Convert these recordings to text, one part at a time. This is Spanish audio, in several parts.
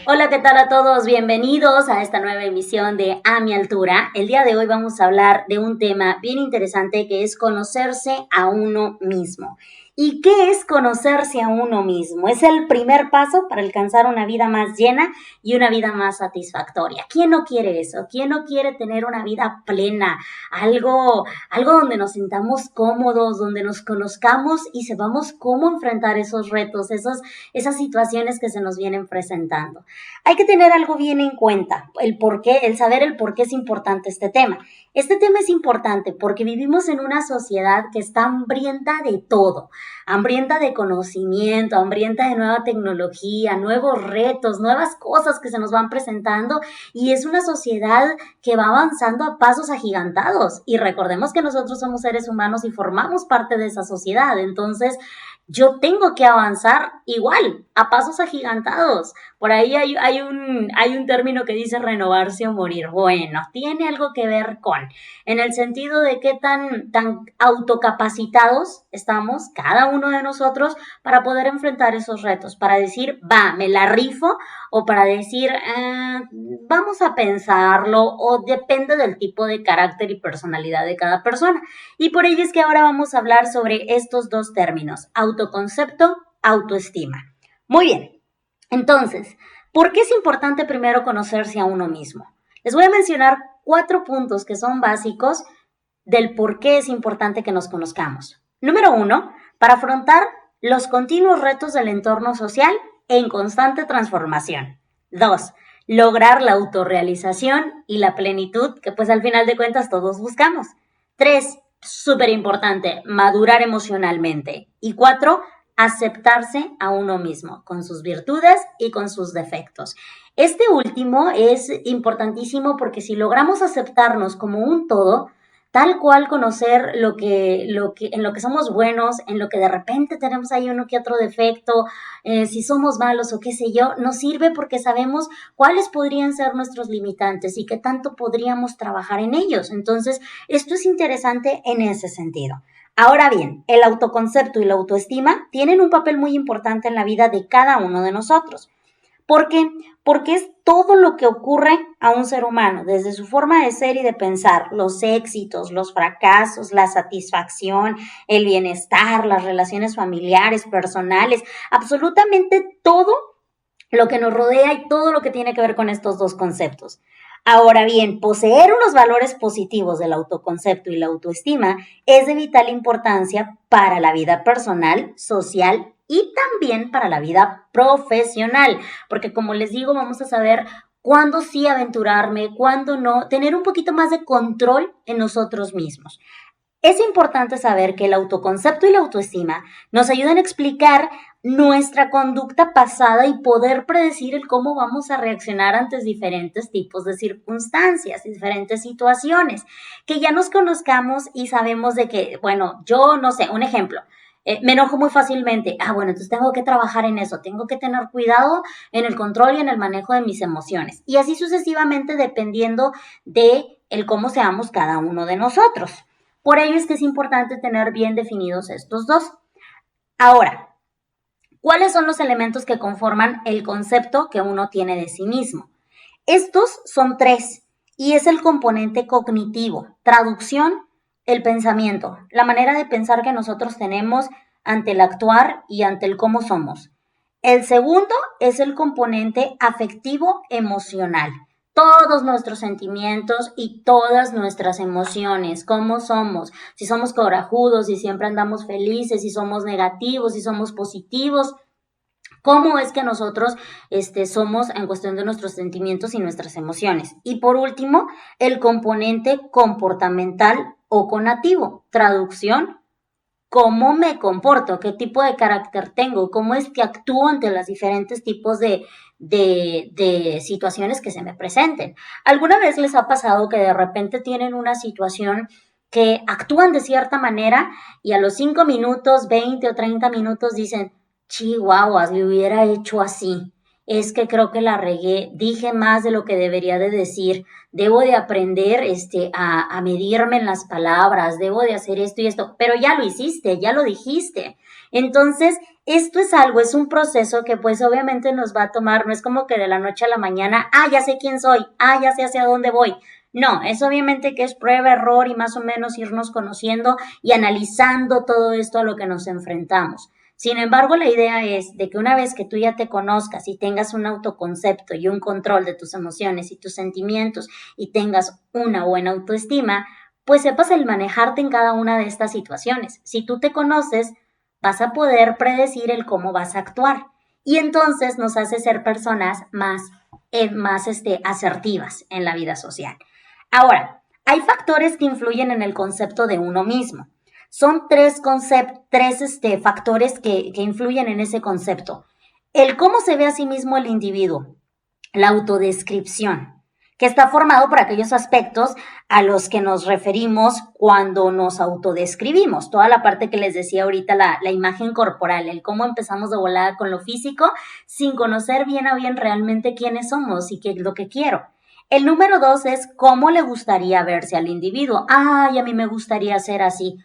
Hola, ¿qué tal a todos? Bienvenidos a esta nueva emisión de A Mi Altura. El día de hoy vamos a hablar de un tema bien interesante que es conocerse a uno mismo. ¿Y qué es conocerse a uno mismo? Es el primer paso para alcanzar una vida más llena y una vida más satisfactoria. ¿Quién no quiere eso? ¿Quién no quiere tener una vida plena? Algo donde nos sintamos cómodos, donde nos conozcamos y sepamos cómo enfrentar esos retos, esas situaciones que se nos vienen presentando. Hay que tener algo bien en cuenta, el saber el por qué es importante este tema. Este tema es importante porque vivimos en una sociedad que está hambrienta de todo, hambrienta de conocimiento, hambrienta de nueva tecnología, nuevos retos, nuevas cosas que se nos van presentando, y es una sociedad que va avanzando a pasos agigantados. Y recordemos que nosotros somos seres humanos y formamos parte de esa sociedad. Entonces, yo tengo que avanzar igual, a pasos agigantados. Por ahí hay un término que dice renovarse o morir. Bueno, tiene algo que ver en el sentido de qué tan autocapacitados estamos cada uno de nosotros para poder enfrentar esos retos, para decir, va, me la rifo, o para decir, vamos a pensarlo, o depende del tipo de carácter y personalidad de cada persona. Y por ello es que ahora vamos a hablar sobre estos dos términos, autoconcepto, autoestima. Muy bien, entonces, ¿por qué es importante primero conocerse a uno mismo? Les voy a mencionar 4 puntos que son básicos del por qué es importante que nos conozcamos. Número 1, para afrontar los continuos retos del entorno social en constante transformación. 2, lograr la autorrealización y la plenitud que pues al final de cuentas todos buscamos. 3, súper importante, madurar emocionalmente. Y 4, aceptarse a uno mismo, con sus virtudes y con sus defectos. Este último es importantísimo porque si logramos aceptarnos como un todo, tal cual conocer en lo que somos buenos, en lo que de repente tenemos ahí uno que otro defecto, si somos malos o qué sé yo, nos sirve porque sabemos cuáles podrían ser nuestros limitantes y qué tanto podríamos trabajar en ellos. Entonces, esto es interesante en ese sentido. Ahora bien, el autoconcepto y la autoestima tienen un papel muy importante en la vida de cada uno de nosotros. ¿Por qué? Porque es todo lo que ocurre a un ser humano, desde su forma de ser y de pensar, los éxitos, los fracasos, la satisfacción, el bienestar, las relaciones familiares, personales, absolutamente todo lo que nos rodea y todo lo que tiene que ver con estos dos conceptos. Ahora bien, poseer unos valores positivos del autoconcepto y la autoestima es de vital importancia para la vida personal, social y también para la vida profesional, porque como les digo, vamos a saber cuándo sí aventurarme, cuándo no, tener un poquito más de control en nosotros mismos. Es importante saber que el autoconcepto y la autoestima nos ayudan a explicar nuestra conducta pasada y poder predecir el cómo vamos a reaccionar ante diferentes tipos de circunstancias, diferentes situaciones, que ya nos conozcamos y sabemos de que, bueno, yo no sé, un ejemplo, me enojo muy fácilmente. Bueno, entonces tengo que trabajar en eso, tengo que tener cuidado en el control y en el manejo de mis emociones. Y así sucesivamente dependiendo de el cómo seamos cada uno de nosotros. Por ello es que es importante tener bien definidos estos dos. Ahora, ¿cuáles son los elementos que conforman el concepto que uno tiene de sí mismo? Estos son 3 y es el componente cognitivo, traducción, el pensamiento, la manera de pensar que nosotros tenemos ante el actuar y ante el cómo somos. El segundo es el componente afectivo emocional, todos nuestros sentimientos y todas nuestras emociones, cómo somos, si somos corajudos, si siempre andamos felices, si somos negativos, si somos positivos, cómo es que nosotros somos en cuestión de nuestros sentimientos y nuestras emociones. Y por último, el componente comportamental o conativo, traducción, cómo me comporto, qué tipo de carácter tengo, cómo es que actúo ante los diferentes tipos de situaciones que se me presenten. ¿Alguna vez les ha pasado que de repente tienen una situación que actúan de cierta manera y a los 5 minutos, 20 o 30 minutos dicen, chihuahuas, le hubiera hecho así? Es que creo que la regué, dije más de lo que debería de decir, debo de aprender a medirme en las palabras, debo de hacer esto y esto, pero ya lo hiciste, ya lo dijiste. Entonces, esto es algo, es un proceso que pues obviamente nos va a tomar, no es como que de la noche a la mañana, ya sé quién soy, ya sé hacia dónde voy. No, es obviamente que es prueba, error y más o menos irnos conociendo y analizando todo esto a lo que nos enfrentamos. Sin embargo, la idea es de que una vez que tú ya te conozcas y tengas un autoconcepto y un control de tus emociones y tus sentimientos y tengas una buena autoestima, pues sepas el manejarte en cada una de estas situaciones. Si tú te conoces, vas a poder predecir el cómo vas a actuar. Y entonces nos hace ser personas más asertivas en la vida social. Ahora, hay factores que influyen en el concepto de uno mismo. Son tres factores que influyen en ese concepto. El cómo se ve a sí mismo el individuo, la autodescripción, que está formado por aquellos aspectos a los que nos referimos cuando nos autodescribimos. Toda la parte que les decía ahorita, la imagen corporal, el cómo empezamos de volada con lo físico sin conocer bien a bien realmente quiénes somos y qué es lo que quiero. El número 2 es cómo le gustaría verse al individuo. A mí me gustaría ser así.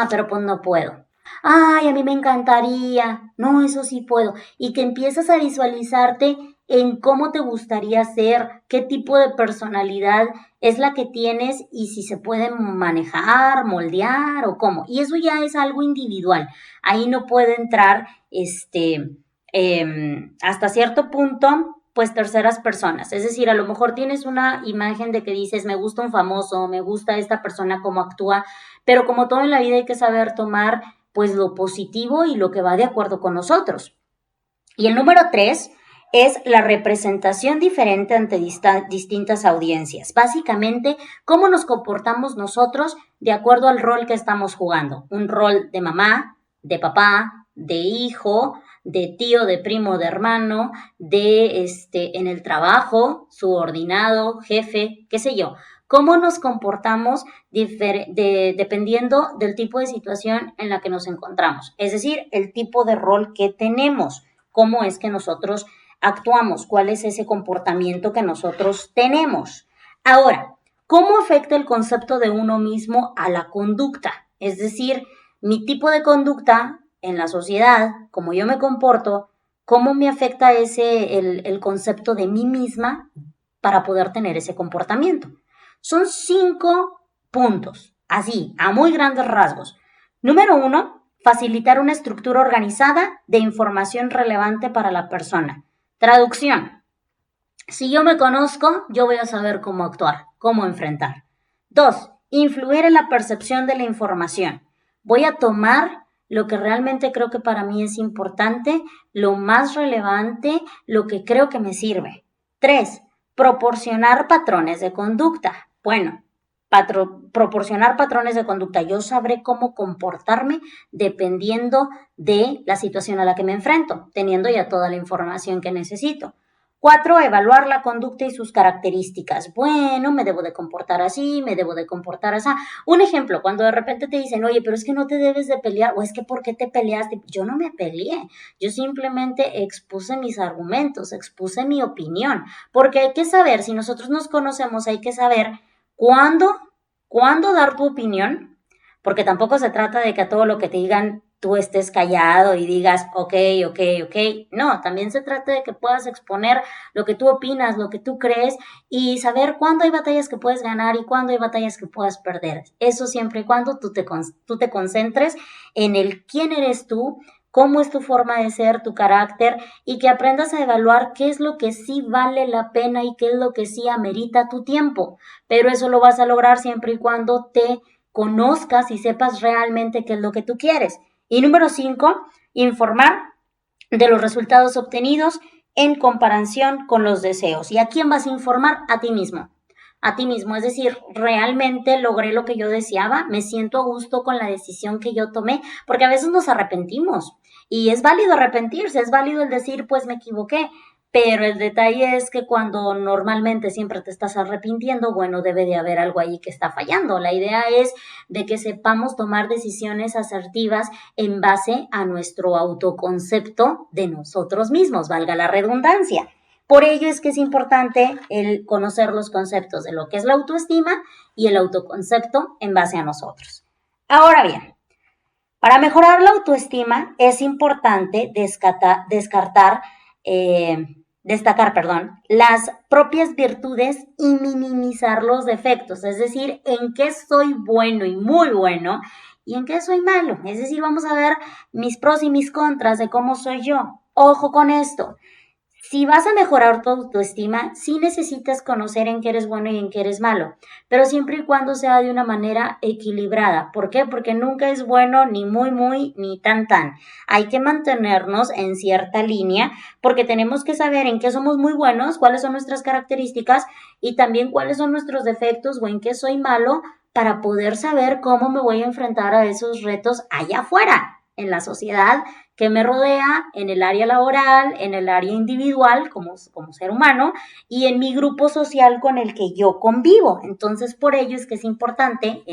Pero pues no puedo. A mí me encantaría. No, eso sí puedo. Y que empiezas a visualizarte en cómo te gustaría ser, qué tipo de personalidad es la que tienes y si se puede manejar, moldear o cómo. Y eso ya es algo individual. Ahí no puede entrar, hasta cierto punto, pues terceras personas. Es decir, a lo mejor tienes una imagen de que dices, me gusta un famoso, me gusta esta persona cómo actúa, pero como todo en la vida hay que saber tomar pues lo positivo y lo que va de acuerdo con nosotros. Y el número 3 es la representación diferente ante distintas audiencias. Básicamente, cómo nos comportamos nosotros de acuerdo al rol que estamos jugando. Un rol de mamá, de papá, de hijo, de tío, de primo, de hermano, en el trabajo, subordinado, jefe, qué sé yo. Cómo nos comportamos dependiendo del tipo de situación en la que nos encontramos. Es decir, el tipo de rol que tenemos. Cómo es que nosotros actuamos, cuál es ese comportamiento que nosotros tenemos. Ahora, ¿cómo afecta el concepto de uno mismo a la conducta? Es decir, mi tipo de conducta en la sociedad, cómo yo me comporto, cómo me afecta el concepto de mí misma para poder tener ese comportamiento. Son 5 puntos, así, a muy grandes rasgos. Número 1, facilitar una estructura organizada de información relevante para la persona. Traducción. Si yo me conozco, yo voy a saber cómo actuar, cómo enfrentar. 2, influir en la percepción de la información. Voy a tomar lo que realmente creo que para mí es importante, lo más relevante, lo que creo que me sirve. 3, proporcionar patrones de conducta. Bueno, proporcionar patrones de conducta. Yo sabré cómo comportarme dependiendo de la situación a la que me enfrento, teniendo ya toda la información que necesito. 4, evaluar la conducta y sus características. Bueno, me debo de comportar así, me debo de comportar así. Un ejemplo, cuando de repente te dicen, oye, pero es que no te debes de pelear, o es que ¿por qué te peleaste? Yo no me peleé, yo simplemente expuse mis argumentos, expuse mi opinión, porque hay que saber, si nosotros nos conocemos, hay que saber cuándo dar tu opinión, porque tampoco se trata de que a todo lo que te digan tú estés callado y digas, ok. No, también se trata de que puedas exponer lo que tú opinas, lo que tú crees y saber cuándo hay batallas que puedes ganar y cuándo hay batallas que puedas perder. Eso siempre y cuando tú te concentres en el quién eres tú, cómo es tu forma de ser, tu carácter y que aprendas a evaluar qué es lo que sí vale la pena y qué es lo que sí amerita tu tiempo. Pero eso lo vas a lograr siempre y cuando te conozcas y sepas realmente qué es lo que tú quieres. Y número 5, informar de los resultados obtenidos en comparación con los deseos. ¿Y a quién vas a informar? A ti mismo. A ti mismo, es decir, realmente logré lo que yo deseaba, me siento a gusto con la decisión que yo tomé, porque a veces nos arrepentimos y es válido arrepentirse, es válido el decir, pues me equivoqué, pero el detalle es que cuando normalmente siempre te estás arrepintiendo, bueno, debe de haber algo ahí que está fallando. La idea es de que sepamos tomar decisiones asertivas en base a nuestro autoconcepto de nosotros mismos, valga la redundancia. Por ello es que es importante el conocer los conceptos de lo que es la autoestima y el autoconcepto en base a nosotros. Ahora bien, Para mejorar la autoestima es importante eh, destacar, las propias virtudes y minimizar los defectos, es decir, en qué soy bueno y muy bueno y en qué soy malo. Es decir, vamos a ver mis pros y mis contras de cómo soy yo. Ojo con esto. Si vas a mejorar tu autoestima, sí necesitas conocer en qué eres bueno y en qué eres malo, pero siempre y cuando sea de una manera equilibrada. ¿Por qué? Porque nunca es bueno ni muy, ni tan. Hay que mantenernos en cierta línea porque tenemos que saber en qué somos muy buenos, cuáles son nuestras características y también cuáles son nuestros defectos o en qué soy malo para poder saber cómo me voy a enfrentar a esos retos allá afuera, en la sociedad que me rodea, en el área laboral, en el área individual como ser humano y en mi grupo social con el que yo convivo. Entonces, por ello es que es importante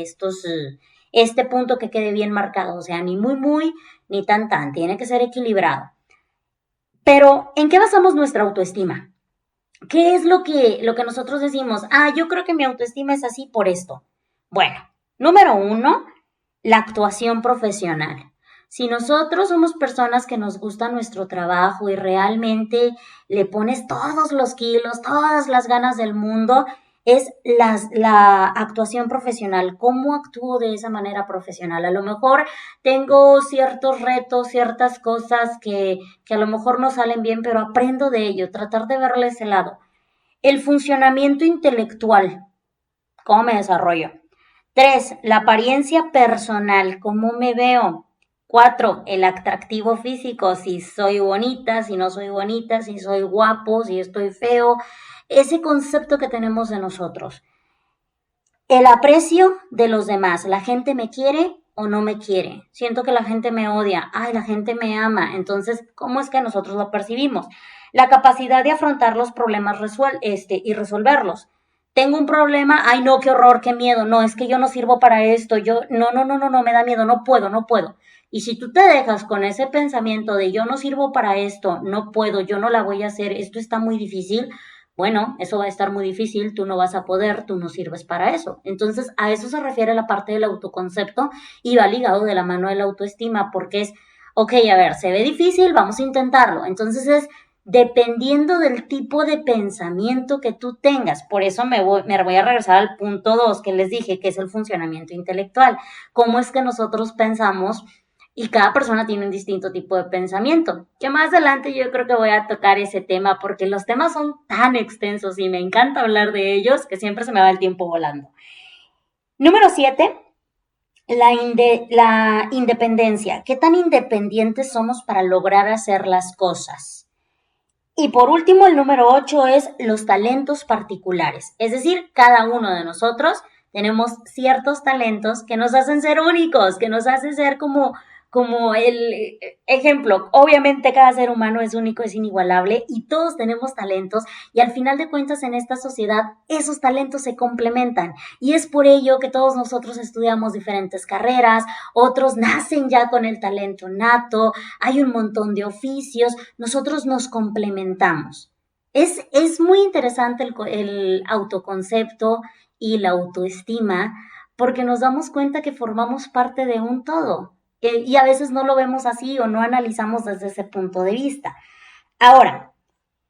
este punto que quede bien marcado, o sea, ni muy, ni tan, tiene que ser equilibrado. Pero, ¿en qué basamos nuestra autoestima? ¿Qué es lo que nosotros decimos? Ah, yo creo que mi autoestima es así por esto. Bueno, número uno, la actuación profesional. Si nosotros somos personas que nos gusta nuestro trabajo y realmente le pones todos los kilos, todas las ganas del mundo, es la actuación profesional. ¿Cómo actúo de esa manera profesional? A lo mejor tengo ciertos retos, ciertas cosas que a lo mejor no salen bien, pero aprendo de ello, tratar de verle ese lado. El funcionamiento intelectual, ¿cómo me desarrollo? 3, la apariencia personal, ¿cómo me veo? 4, el atractivo físico, si soy bonita, si no soy bonita, si soy guapo, si estoy feo, ese concepto que tenemos de nosotros. El aprecio de los demás, la gente me quiere o no me quiere, siento que la gente me odia, ay, la gente me ama, entonces, ¿cómo es que nosotros lo percibimos? La capacidad de afrontar los problemas y resolverlos. Tengo un problema, ay no, qué horror, qué miedo, no, es que yo no sirvo para esto, no, me da miedo, no puedo. Y si tú te dejas con ese pensamiento de yo no sirvo para esto, no puedo, yo no la voy a hacer, esto está muy difícil, bueno, eso va a estar muy difícil, tú no vas a poder, tú no sirves para eso. Entonces, a eso se refiere la parte del autoconcepto y va ligado de la mano de la autoestima, porque es, ok, a ver, se ve difícil, vamos a intentarlo. Entonces es dependiendo del tipo de pensamiento que tú tengas. Por eso me voy a regresar al punto 2 que les dije, que es el funcionamiento intelectual. ¿Cómo es que nosotros pensamos? Y cada persona tiene un distinto tipo de pensamiento, que más adelante yo creo que voy a tocar ese tema porque los temas son tan extensos y me encanta hablar de ellos que siempre se me va el tiempo volando. Número 7, la independencia. ¿Qué tan independientes somos para lograr hacer las cosas? Y por último, el número 8 es los talentos particulares. Es decir, cada uno de nosotros tenemos ciertos talentos que nos hacen ser únicos, que nos hacen ser como el ejemplo. Obviamente cada ser humano es único, es inigualable y todos tenemos talentos y al final de cuentas en esta sociedad esos talentos se complementan y es por ello que todos nosotros estudiamos diferentes carreras, otros nacen ya con el talento nato, hay un montón de oficios, nosotros nos complementamos. Es muy interesante el autoconcepto y la autoestima porque nos damos cuenta que formamos parte de un todo y a veces no lo vemos así o no analizamos desde ese punto de vista. Ahora,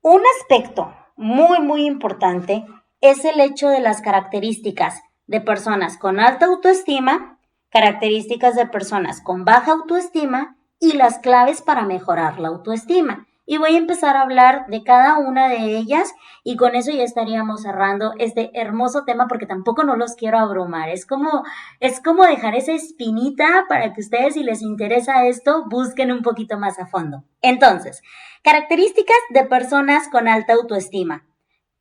un aspecto muy importante es el hecho de las características de personas con alta autoestima, características de personas con baja autoestima y las claves para mejorar la autoestima. Y voy a empezar a hablar de cada una de ellas y con eso ya estaríamos cerrando este hermoso tema porque tampoco no los quiero abrumar. Es como dejar esa espinita para que ustedes, si les interesa esto, busquen un poquito más a fondo. Entonces, características de personas con alta autoestima.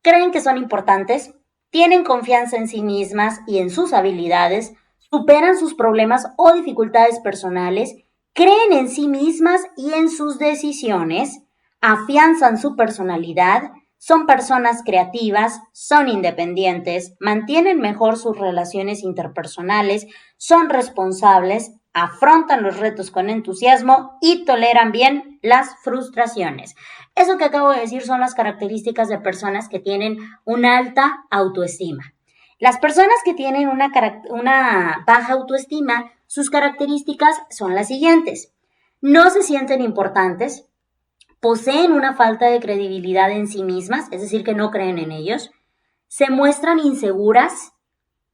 Creen que son importantes, tienen confianza en sí mismas y en sus habilidades, superan sus problemas o dificultades personales, creen en sí mismas y en sus decisiones, afianzan su personalidad, son personas creativas, son independientes, mantienen mejor sus relaciones interpersonales, son responsables, afrontan los retos con entusiasmo y toleran bien las frustraciones. Eso que acabo de decir son las características de personas que tienen una alta autoestima. Las personas que tienen una baja autoestima Sus características son las siguientes. No se sienten importantes, poseen una falta de credibilidad en sí mismas, es decir, que no creen en ellos, se muestran inseguras,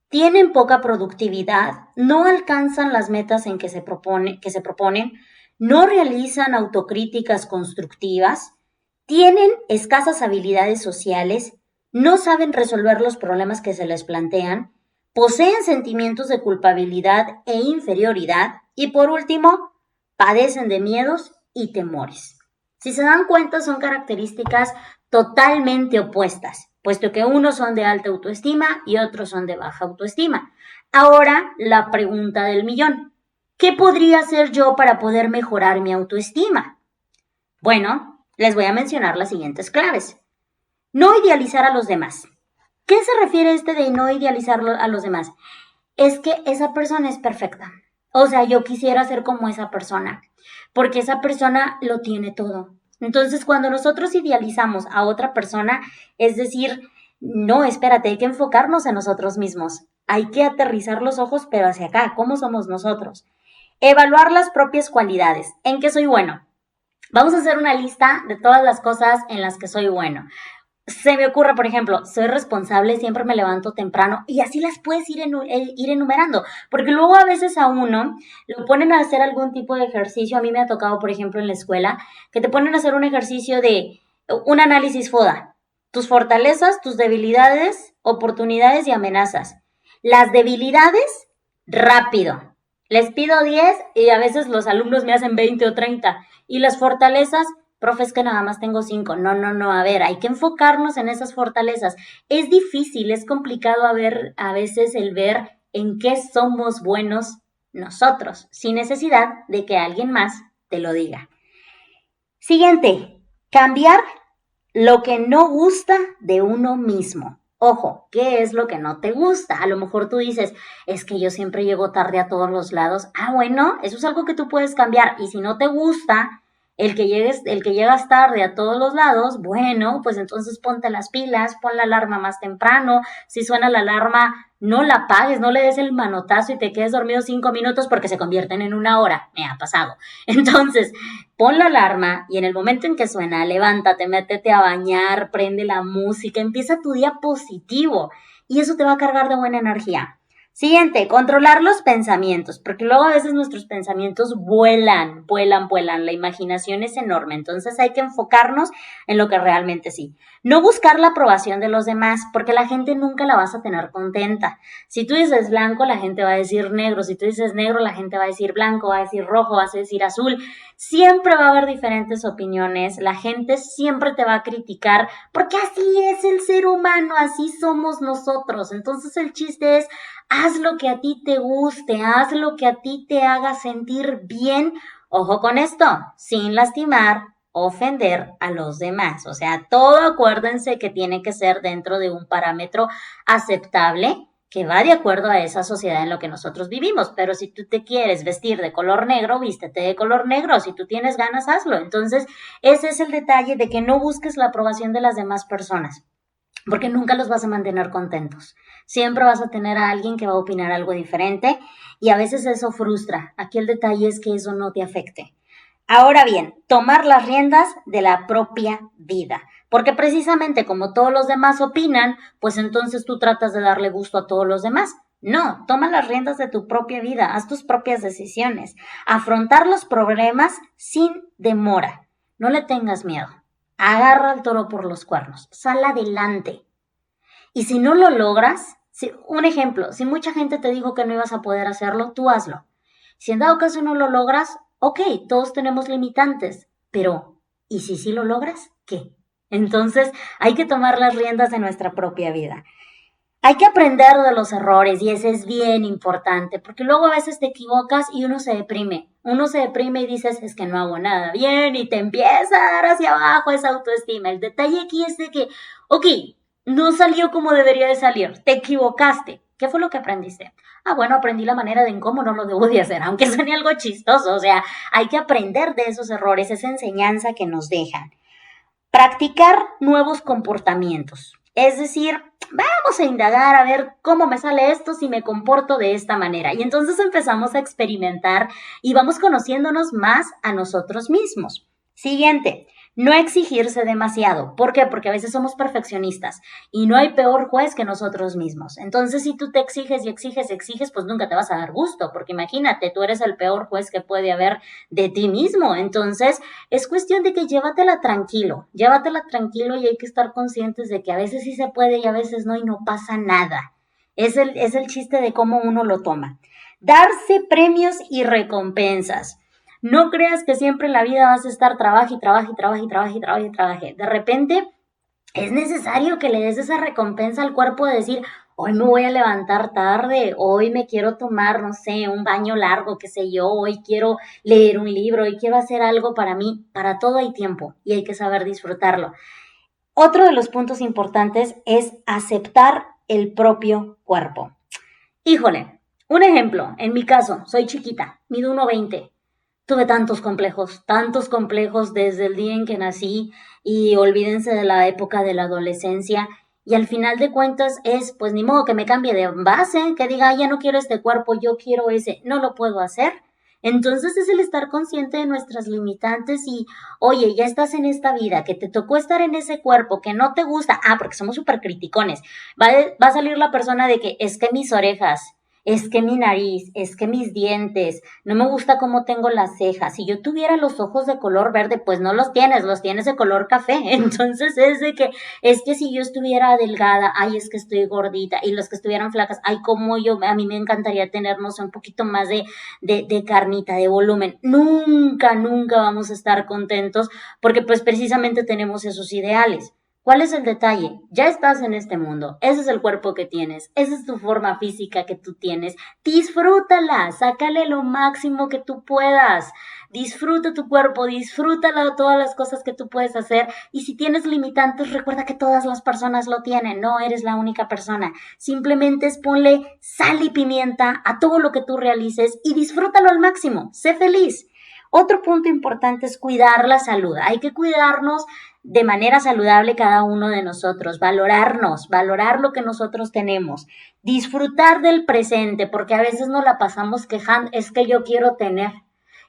tienen poca productividad, no alcanzan las metas en que se proponen, no realizan autocríticas constructivas, tienen escasas habilidades sociales, no saben resolver los problemas que se les plantean, poseen sentimientos de culpabilidad e inferioridad y por último, padecen de miedos y temores. Si se dan cuenta, son características totalmente opuestas, puesto que unos son de alta autoestima y otros son de baja autoestima. Ahora, la pregunta del millón. ¿Qué podría hacer yo para poder mejorar mi autoestima? Bueno, les voy a mencionar las siguientes claves. No idealizar a los demás. ¿Qué se refiere de no idealizar a los demás? Es que esa persona es perfecta. O sea, yo quisiera ser como esa persona, porque esa persona lo tiene todo. Entonces, cuando nosotros idealizamos a otra persona, es decir, no, espérate, hay que enfocarnos en nosotros mismos. Hay que aterrizar los ojos, pero hacia acá, ¿cómo somos nosotros? Evaluar las propias cualidades. ¿En qué soy bueno? Vamos a hacer una lista de todas las cosas en las que soy bueno. Se me ocurre, por ejemplo, soy responsable, siempre me levanto temprano y así las puedes ir enumerando, porque luego a veces a uno lo ponen a hacer algún tipo de ejercicio. A mí me ha tocado, por ejemplo, en la escuela, que te ponen a hacer un ejercicio de un análisis FODA, tus fortalezas, tus debilidades, oportunidades y amenazas. Las debilidades, rápido. Les pido 10 y a veces los alumnos me hacen 20 o 30. Y las fortalezas, profe, es que nada más tengo 5. No, a ver, hay que enfocarnos en esas fortalezas. Es difícil, es complicado a veces el ver en qué somos buenos nosotros, sin necesidad de que alguien más te lo diga. Siguiente, cambiar lo que no gusta de uno mismo. Ojo, ¿qué es lo que no te gusta? A lo mejor tú dices, es que yo siempre llego tarde a todos los lados. Bueno, eso es algo que tú puedes cambiar. Y si no te gusta el que llegas tarde a todos los lados, bueno, pues entonces ponte las pilas, pon la alarma más temprano. Si suena la alarma, no la apagues, no le des el manotazo y te quedes dormido 5 minutos porque se convierten en 1 hora. Me ha pasado. Entonces, pon la alarma y en el momento en que suena, levántate, métete a bañar, prende la música, empieza tu día positivo y eso te va a cargar de buena energía. Siguiente, controlar los pensamientos, porque luego a veces nuestros pensamientos vuelan. La imaginación es enorme, entonces hay que enfocarnos en lo que realmente sí. No buscar la aprobación de los demás, porque la gente nunca la vas a tener contenta. Si tú dices blanco, la gente va a decir negro. Si tú dices negro, la gente va a decir blanco, va a decir rojo, va a decir azul. Siempre va a haber diferentes opiniones. La gente siempre te va a criticar, porque así es el ser humano, así somos nosotros. Entonces el chiste es, haz lo que a ti te guste, haz lo que a ti te haga sentir bien. Ojo con esto, sin lastimar, ofender a los demás. O sea, todo acuérdense que tiene que ser dentro de un parámetro aceptable que va de acuerdo a esa sociedad en la que nosotros vivimos. Pero si tú te quieres vestir de color negro, vístete de color negro. Si tú tienes ganas, hazlo. Entonces, ese es el detalle de que no busques la aprobación de las demás personas, porque nunca los vas a mantener contentos. Siempre vas a tener a alguien que va a opinar algo diferente y a veces eso frustra. Aquí el detalle es que eso no te afecte. Ahora bien, tomar las riendas de la propia vida, porque precisamente como todos los demás opinan, pues entonces tú tratas de darle gusto a todos los demás. No, toma las riendas de tu propia vida, haz tus propias decisiones, afrontar los problemas sin demora. No le tengas miedo. Agarra al toro por los cuernos, sal adelante. Y si no lo logras, un ejemplo, si mucha gente te dijo que no ibas a poder hacerlo, tú hazlo. Si en dado caso no lo logras, ok, todos tenemos limitantes, pero ¿y si sí lo logras? ¿Qué? Entonces hay que tomar las riendas de nuestra propia vida. Hay que aprender de los errores y eso es bien importante, porque luego a veces te equivocas y uno se deprime. Uno se deprime y dices, es que no hago nada bien y te empieza a dar hacia abajo esa autoestima. El detalle aquí es de que, ok, no salió como debería de salir, te equivocaste. ¿Qué fue lo que aprendiste? Bueno, aprendí la manera de en cómo no lo debo de hacer, aunque suene algo chistoso. O sea, hay que aprender de esos errores, esa enseñanza que nos dejan. Practicar nuevos comportamientos. Es decir, vamos a indagar a ver cómo me sale esto si me comporto de esta manera. Y entonces empezamos a experimentar y vamos conociéndonos más a nosotros mismos. Siguiente, no exigirse demasiado. ¿Por qué? Porque a veces somos perfeccionistas y no hay peor juez que nosotros mismos. Entonces, si tú te exiges y exiges y exiges, pues nunca te vas a dar gusto, porque imagínate, tú eres el peor juez que puede haber de ti mismo. Entonces, es cuestión de que llévatela tranquilo y hay que estar conscientes de que a veces sí se puede y a veces no y no pasa nada. Es el chiste de cómo uno lo toma. Darse premios y recompensas. No creas que siempre en la vida vas a estar trabaje y trabaje y trabaje y trabaje y trabaje y trabaje. De repente es necesario que le des esa recompensa al cuerpo de decir, hoy me voy a levantar tarde, hoy me quiero tomar, no sé, un baño largo, qué sé yo, hoy quiero leer un libro, hoy quiero hacer algo para mí. Para todo hay tiempo y hay que saber disfrutarlo. Otro de los puntos importantes es aceptar el propio cuerpo. Híjole, un ejemplo, en mi caso, soy chiquita, mido 1,20. Tuve tantos complejos desde el día en que nací y olvídense de la época de la adolescencia. Y al final de cuentas es, pues ni modo que me cambie de base, que diga, ya no quiero este cuerpo, yo quiero ese, no lo puedo hacer. Entonces es el estar consciente de nuestras limitantes y, oye, ya estás en esta vida, que te tocó estar en ese cuerpo, que no te gusta, porque somos súper criticones. Va a salir la persona de que es que mis orejas, es que mi nariz, es que mis dientes, no me gusta cómo tengo las cejas. Si yo tuviera los ojos de color verde, pues no los tienes de color café. Entonces es que si yo estuviera delgada, ay, es que estoy gordita. Y los que estuvieran flacas, ay, como yo, a mí me encantaría tener, no sé, un poquito más de carnita, de volumen. Nunca vamos a estar contentos porque pues precisamente tenemos esos ideales. ¿Cuál es el detalle? Ya estás en este mundo, ese es el cuerpo que tienes, esa es tu forma física que tú tienes. Disfrútala, sácale lo máximo que tú puedas. Disfruta tu cuerpo, disfrútala todas las cosas que tú puedes hacer. Y si tienes limitantes, recuerda que todas las personas lo tienen, no eres la única persona. Simplemente es ponle sal y pimienta a todo lo que tú realices y disfrútalo al máximo. Sé feliz. Otro punto importante es cuidar la salud. Hay que cuidarnos de manera saludable cada uno de nosotros, valorarnos, valorar lo que nosotros tenemos, disfrutar del presente, porque a veces nos la pasamos quejando, es que yo quiero tener,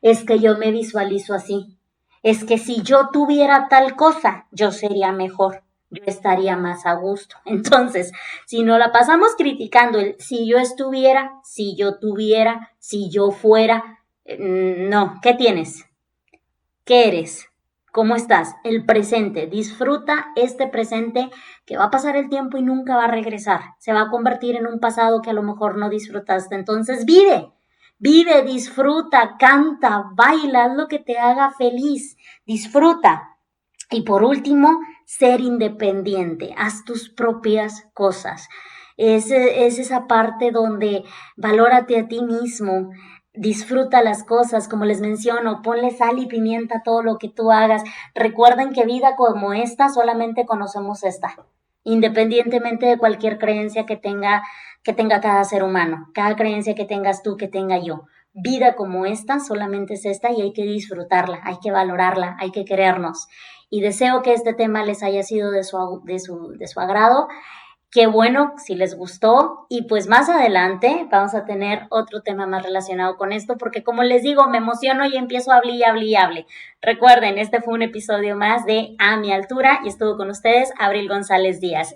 es que yo me visualizo así, es que si yo tuviera tal cosa, yo sería mejor, yo estaría más a gusto. Entonces, si nos la pasamos criticando el si yo estuviera, si yo tuviera, si yo fuera, no, ¿qué tienes? ¿Qué eres? ¿Cómo estás? El presente. Disfruta este presente que va a pasar el tiempo y nunca va a regresar. Se va a convertir en un pasado que a lo mejor no disfrutaste. Entonces vive, disfruta, canta, baila, haz lo que te haga feliz. Disfruta. Y por último, ser independiente. Haz tus propias cosas. Es esa parte donde valórate a ti mismo, disfruta las cosas, como les menciono, ponle sal y pimienta a todo lo que tú hagas. Recuerden que vida como esta, solamente conocemos esta, independientemente de cualquier creencia que tenga cada ser humano, cada creencia que tengas tú, que tenga yo. Vida como esta, solamente es esta y hay que disfrutarla, hay que valorarla, hay que querernos. Y deseo que este tema les haya sido de su agrado. Qué bueno si les gustó y pues más adelante vamos a tener otro tema más relacionado con esto porque como les digo me emociono y empiezo a hablar y hablar y hablar. Recuerden, este fue un episodio más de A mi altura y estuvo con ustedes Abril González Díaz.